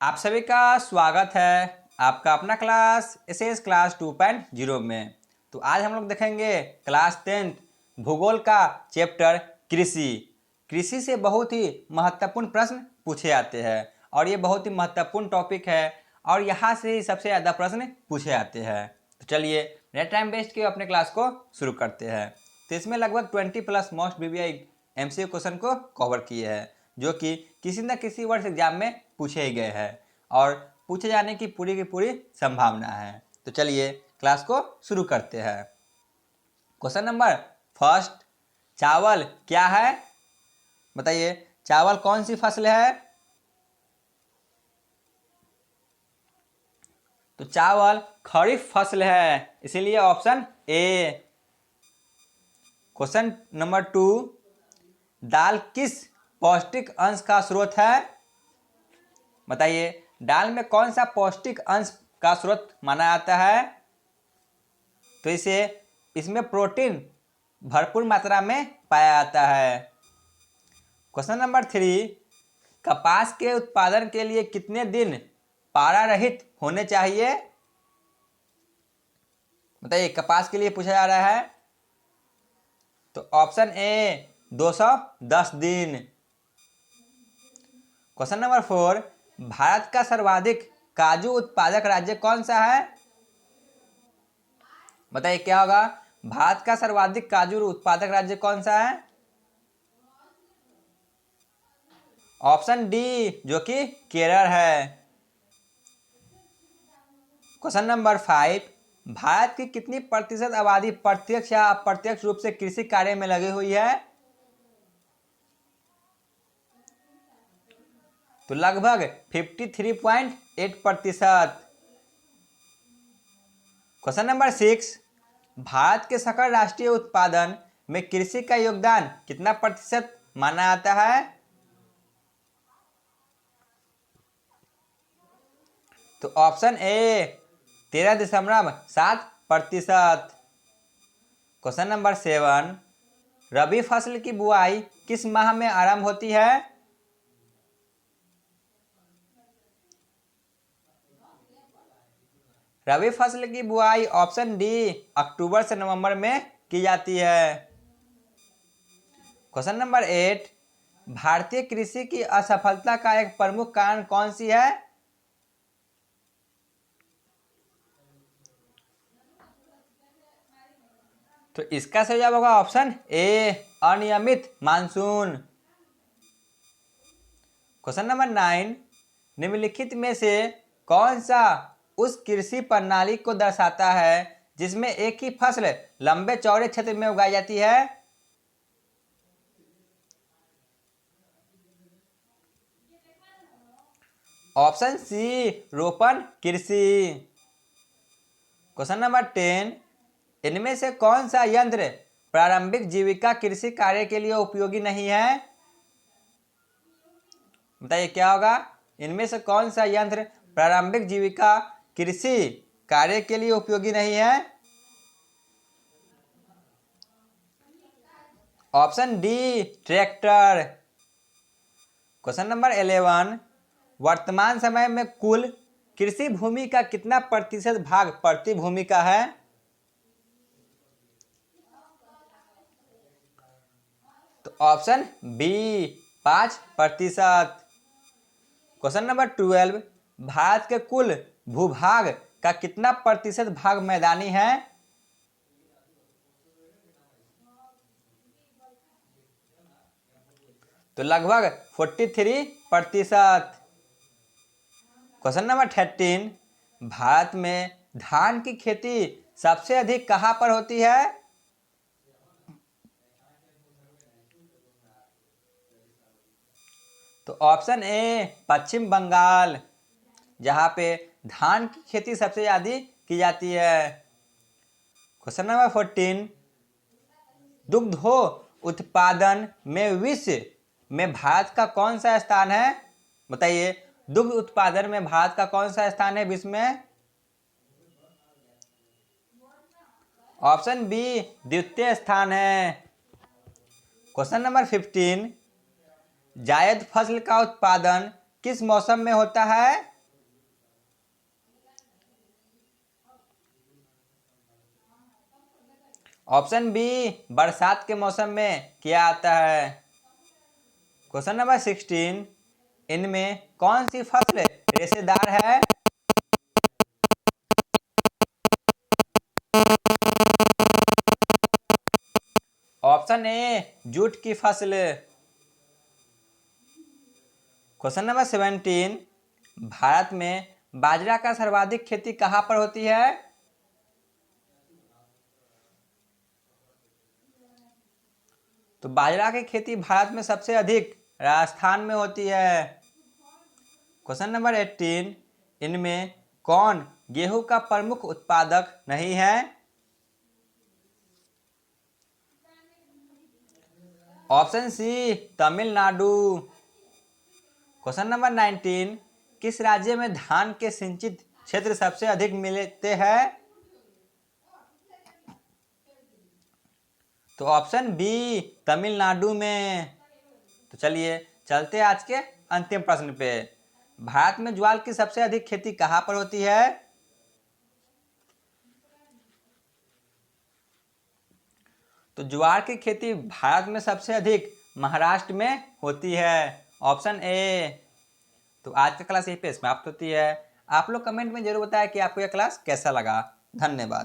आप सभी का स्वागत है आपका अपना क्लास एसएस क्लास 2.0 में। तो आज हम लोग देखेंगे क्लास 10 भूगोल का चैप्टर कृषि। कृषि से बहुत ही महत्वपूर्ण प्रश्न पूछे जाते हैं और ये बहुत ही महत्वपूर्ण टॉपिक है और यहाँ से ही सबसे ज़्यादा प्रश्न पूछे जाते हैं। तो चलिए बिना टाइम वेस्ट किए अपने क्लास को शुरू करते हैं। तो इसमें लगभग 20+ मोस्ट बीबीआई एमसीक्यू क्वेश्चन को कवर किए हैं जो कि किसी न किसी वर्ष एग्जाम में पूछे ही गए हैं और पूछे जाने की पूरी संभावना है। तो चलिए क्लास को शुरू करते हैं। क्वेश्चन नंबर फर्स्ट, चावल क्या है? बताइए, चावल कौन सी फसल है? तो चावल खरीफ फसल है, इसीलिए ऑप्शन ए। क्वेश्चन नंबर 2, दाल किस पौष्टिक अंश का स्रोत है? बताइए, दाल में कौन सा पौष्टिक अंश का स्रोत माना जाता है? तो इसमें प्रोटीन भरपूर मात्रा में पाया जाता है। क्वेश्चन नंबर 3, कपास के उत्पादन के लिए कितने दिन पारा रहित होने चाहिए? बताइए, कपास के लिए पूछा जा रहा है। तो ऑप्शन ए 210 दिन। क्वेश्चन नंबर 4, भारत का सर्वाधिक काजू उत्पादक राज्य कौन सा है? बताइए क्या होगा? भारत का सर्वाधिक काजू उत्पादक राज्य कौन सा है? ऑप्शन डी, जो कि केरल है। क्वेश्चन नंबर 5, भारत की कितनी प्रतिशत आबादी प्रत्यक्ष या अप्रत्यक्ष रूप से कृषि कार्य में लगी हुई है? तो लगभग 53.8%। क्वेश्चन नंबर 6, भारत के सकल राष्ट्रीय उत्पादन में कृषि का योगदान कितना प्रतिशत माना जाता है? तो ऑप्शन ए 13.7%। क्वेश्चन नंबर 7, रबी फसल की बुआई किस माह में आरंभ होती है? रबी फसल की बुआई ऑप्शन डी अक्टूबर से नवंबर में की जाती है। क्वेश्चन नंबर 8, भारतीय कृषि की असफलता का एक प्रमुख कारण कौन सी है? तो इसका सही जवाब होगा ऑप्शन ए अनियमित मानसून। क्वेश्चन नंबर 9, निम्नलिखित में से कौन सा उस कृषि प्रणाली को दर्शाता है जिसमें एक ही फसल लंबे चौड़े क्षेत्र में उगाई जाती है? ऑप्शन सी रोपण कृषि। क्वेश्चन नंबर 10, इनमें से कौन सा यंत्र प्रारंभिक जीविका कृषि कार्य के लिए उपयोगी नहीं है? बताइए क्या होगा? इनमें से कौन सा यंत्र प्रारंभिक जीविका कृषि कार्य के लिए उपयोगी नहीं है? Option D tractor. Question number 11, वर्तमान समय में कुल कृषि भूमि का कितना प्रतिशत भाग प्रति भूमि का है? तो ऑप्शन बी 5%। क्वेश्चन नंबर 12, भारत के कुल भूभाग का कितना प्रतिशत भाग मैदानी है? तो लगभग 43%। क्वेश्चन नंबर 13, भारत में धान की खेती सबसे अधिक कहाँ पर होती है? तो ऑप्शन ए पश्चिम बंगाल, जहाँ पे धान की खेती सबसे ज़्यादा की जाती है। क्वेश्चन नंबर 14, दुग्धो उत्पादन में विश्व में भारत का कौन सा स्थान है? बताइए, दुग्ध उत्पादन में भारत का कौन सा स्थान है विश्व में? ऑप्शन बी द्वितीय स्थान है। क्वेश्चन नंबर 15, जायद फसल का उत्पादन किस मौसम में होता है? ऑप्शन बी, बरसात के मौसम में क्या आता है। क्वेश्चन नंबर 16, इनमें कौन सी फसल रेशेदार है। ऑप्शन ए, जूट की फसल। क्वेश्चन नंबर 17, भारत में बाजरा का सर्वाधिक खेती कहाँ पर होती है। तो बाजरा की खेती भारत में सबसे अधिक राजस्थान में होती है। क्वेश्चन नंबर 18, इनमें कौन गेहूं का प्रमुख उत्पादक नहीं है। Option C, Tamil Nadu. Question number 19, किस राज्य में धान के सिंचित क्षेत्र सबसे अधिक मिलते हैं। तो ऑप्शन बी, तमिलनाडु में। तो चलिए चलते हैं आज के अंतिम प्रश्न पे। भारत में ज्वार की सबसे अधिक खेती कहाँ पर होती है। तो ज्वार की खेती भारत में सबसे अधिक महाराष्ट्र में होती है। Option A. तो आज का क्लास यहीं पे समाप्त होती है। आप लोग कमेंट में जरूर बताएं कि आपको यह क्लास कैसा लगा। धन्यवाद।